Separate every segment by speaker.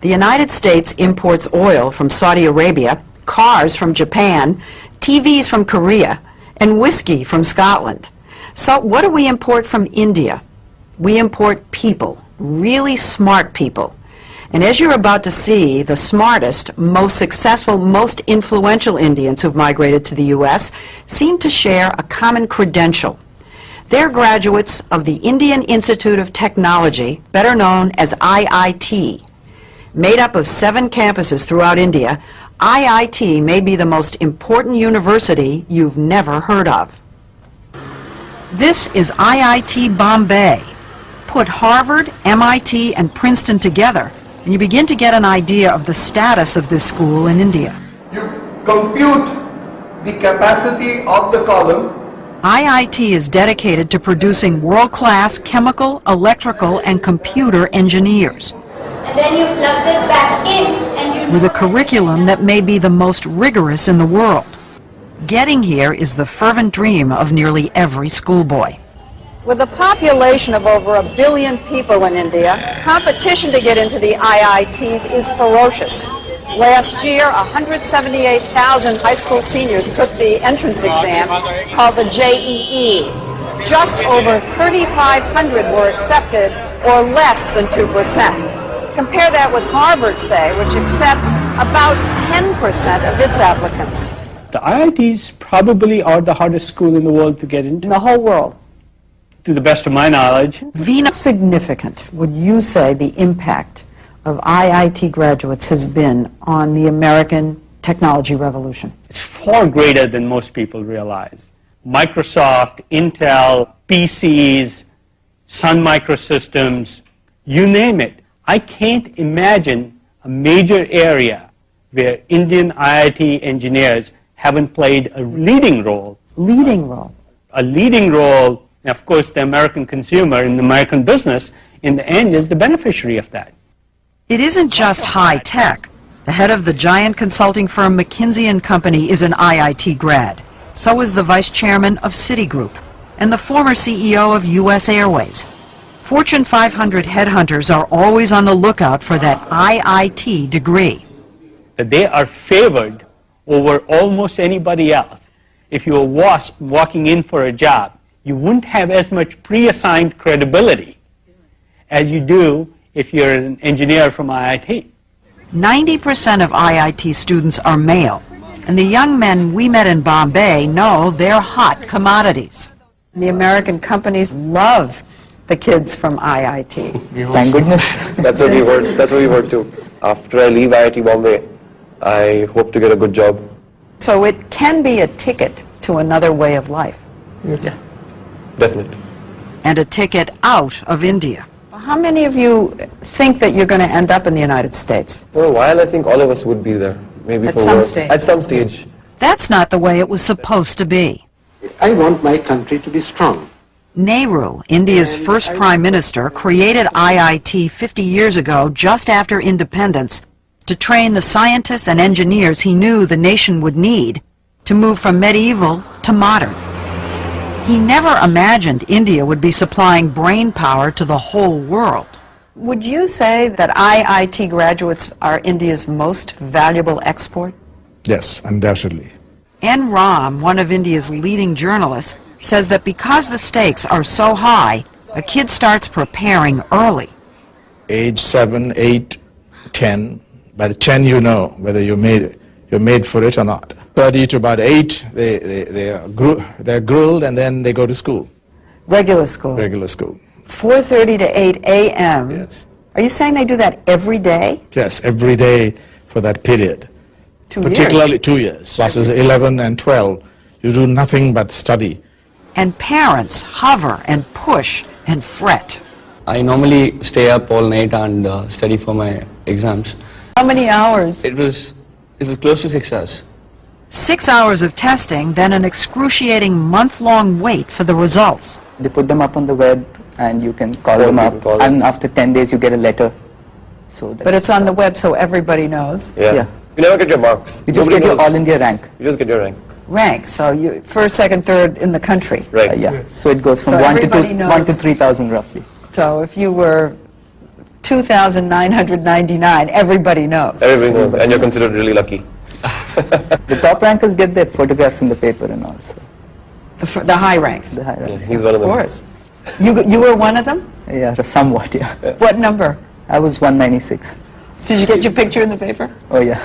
Speaker 1: The United States imports oil from Saudi Arabia, cars from Japan, TVs from Korea, and whiskey from Scotland. So what do we import from India? We import people, really smart people. And as you're about to see, the smartest, most successful, most influential Indians who've migrated to the U.S. seem to share a common credential. They're graduates of the Indian Institute of Technology, better known as IIT. Made up of 7 campuses throughout India, IIT may be the most important university you've never heard of. This is IIT Bombay. Put Harvard, MIT, and Princeton together, and you begin to get an idea of the status of this school in India.
Speaker 2: You compute the capacity of the column.
Speaker 1: IIT is dedicated to producing world-class chemical, electrical, and computer engineers.
Speaker 3: And then you plug this back in and you...
Speaker 1: With a curriculum that may be the most rigorous in the world. Getting here is the fervent dream of nearly every schoolboy. With a population of over 1 billion people in India, competition to get into the IITs is ferocious. Last year, 178,000 high school seniors took the entrance exam called the JEE. Just over 3,500 were accepted, or less than 2%. Compare that with Harvard, say, which accepts about 10% of its applicants.
Speaker 4: The IITs probably are the hardest school in the world to get into.
Speaker 1: In the whole world.
Speaker 4: To the best of my knowledge.
Speaker 1: Veena, significant would you say the impact of IIT graduates has been on the American technology revolution?
Speaker 4: It's far greater than most people realize. Microsoft, Intel, PCs, Sun Microsystems, you name it. I can't imagine a major area where Indian IIT engineers haven't played a leading role.
Speaker 1: Leading role.
Speaker 4: A leading role, and of course the American consumer and the American business in the end is the beneficiary of that.
Speaker 1: It isn't just high tech. The head of the giant consulting firm McKinsey & Company is an IIT grad. So is the vice chairman of Citigroup and the former CEO of U.S. Airways. Fortune 500 headhunters are always on the lookout for that IIT degree.
Speaker 4: That they are favored over almost anybody else. If you're a WASP walking in for a job, you wouldn't have as much pre-assigned credibility as you do if you're an engineer from IIT.
Speaker 1: 90% of IIT students are male, and the young men we met in Bombay know they're hot commodities. The American companies love the kids from IIT.
Speaker 5: Thank goodness.
Speaker 6: That's what we heard. That's what we heard too. After I leave IIT Bombay, I hope to get a good job.
Speaker 1: So it can be a ticket to another way of life.
Speaker 6: Yes. Yeah, definitely.
Speaker 1: And a ticket out of India. How many of you think that you're going to end up in the United States?
Speaker 6: For a while, I think all of us would be there. Maybe
Speaker 1: at
Speaker 6: for
Speaker 1: some
Speaker 6: work.
Speaker 1: stage.
Speaker 6: At some stage.
Speaker 1: That's not the way it was supposed to be.
Speaker 7: I want my country to be strong.
Speaker 1: Nehru, India's first prime minister, created IIT 50 years ago, just after independence, to train the scientists and engineers he knew the nation would need to move from medieval to modern. He never imagined India would be supplying brain power to the whole world. Would you say that IIT graduates are India's most valuable export?
Speaker 8: Yes, undoubtedly.
Speaker 1: N. Ram, one of India's leading journalists, says that because the stakes are so high, a kid starts preparing early.
Speaker 8: Age 7, 8, 10. By the 10 you know whether you're made for it or not. 30 to about 8, they're grilled and then they go to school.
Speaker 1: Regular school?
Speaker 8: Regular school.
Speaker 1: 4:30 to 8 a.m.?
Speaker 8: Yes.
Speaker 1: Are you saying they do that every day?
Speaker 8: Yes, every day for that period.
Speaker 1: 2 years?
Speaker 8: Particularly 2 years. Classes 11 and 12. You do nothing but study.
Speaker 1: And parents hover and push and fret.
Speaker 5: I normally stay up all night and study for my exams.
Speaker 1: How many hours?
Speaker 5: It was close to 6 hours.
Speaker 1: 6 hours of testing, then an excruciating month-long wait for the results.
Speaker 9: They put them up on the web and you can call them up, and after 10 days you get a letter. So
Speaker 1: but it's on the web so everybody knows?
Speaker 6: Yeah. You never get your marks.
Speaker 9: You just get your All India rank.
Speaker 6: You just get your rank.
Speaker 1: Rank, so you first, second, third in the country.
Speaker 6: Right.
Speaker 9: Yeah. So it goes from
Speaker 1: So
Speaker 9: 1
Speaker 1: everybody
Speaker 9: to 3,000 roughly.
Speaker 1: So if you were 2,999, everybody knows.
Speaker 6: Everybody knows, and you're considered really lucky.
Speaker 9: The top rankers get their photographs in the paper and all. So
Speaker 1: The high ranks.
Speaker 9: the high
Speaker 6: Yeah,
Speaker 9: ranks.
Speaker 6: he's one of
Speaker 1: Of
Speaker 6: them.
Speaker 1: course. You were one of them?
Speaker 9: Yeah, somewhat, yeah.
Speaker 1: What number?
Speaker 9: I was 196.
Speaker 1: Did you get your picture in the paper?
Speaker 9: Oh, yeah.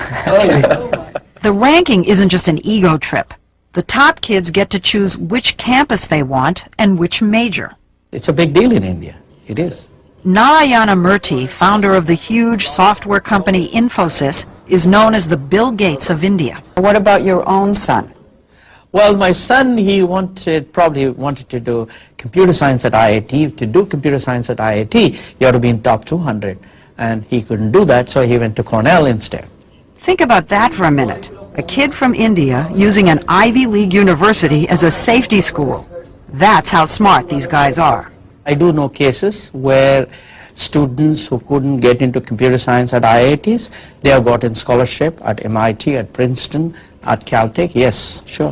Speaker 1: The ranking isn't just an ego trip. The top kids get to choose which campus they want and which major.
Speaker 10: It's a big deal in India. It is.
Speaker 1: Narayana Murthy, founder of the huge software company Infosys, is known as the Bill Gates of India. What about your own son?
Speaker 10: Well, my son, probably wanted to do computer science at IIT. To do computer science at IIT, you have to be in top 200. And he couldn't do that, so he went to Cornell instead.
Speaker 1: Think about that for a minute. A kid from India using an Ivy League university as a safety school. That's how smart these guys are.
Speaker 10: I do know cases where students who couldn't get into computer science at IITs, they have gotten scholarship at MIT, at Princeton, at Caltech. Yes, sure.